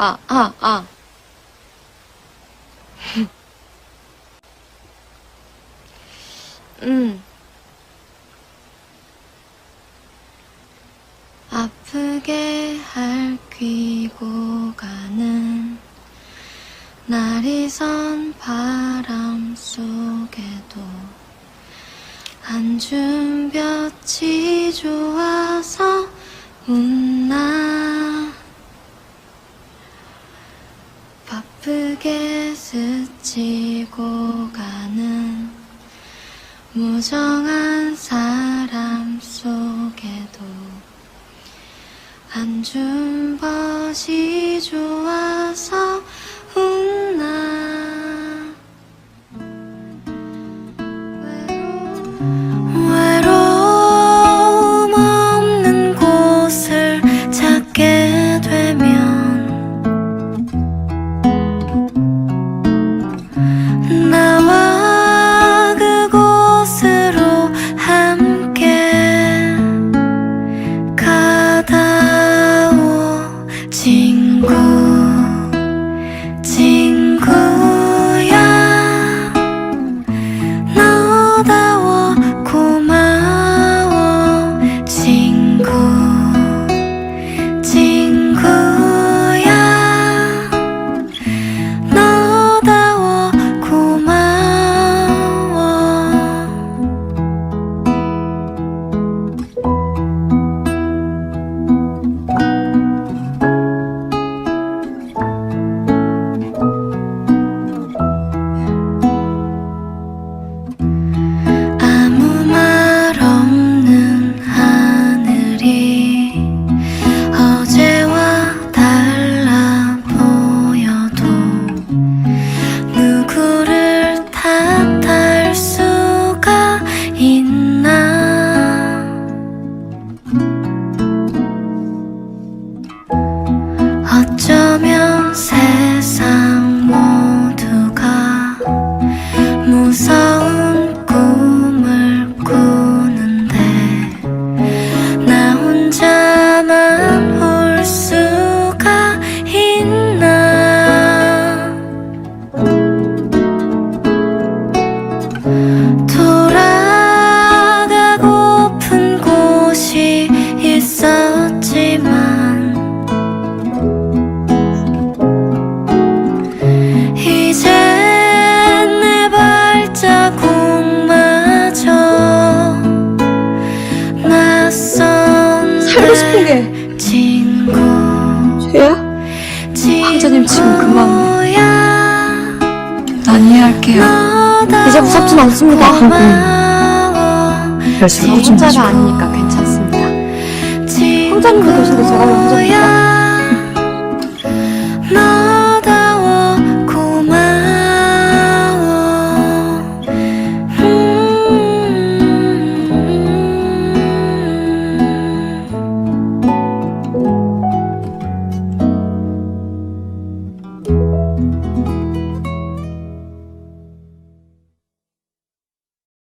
아. 아프게 핥히고 가는 날이 선 바람 속에도 안준 볕이 좋아서 웃나 바쁘게 스치고 가는 무정한 사람 속에도 안준 벗이 좋아서 웃나 외로움 없는 곳을 찾게 되면 나와 그곳으로 함께 가다오 친구야 너다워 고마워 친구야 너다워 고마워 아무 말 없는 하늘이 어제와 달라 보여도 누구를 탓할 수가 있나 어쩌면 세상 모두가 무서운 꿈을 꾸는데 나 혼자만 울 수가 있나 돌아가고픈 곳이 있었지만 이제 내 발자국마저 낯선 살고 싶은 게 친구 죄야? 황자님 지금 그만. 난 이해할게요. 이제 무섭진 않습니다. 열심히 저 혼자가 아니니까 괜찮습니다. 황자님도 계신데 제가 왜 혼자입니까?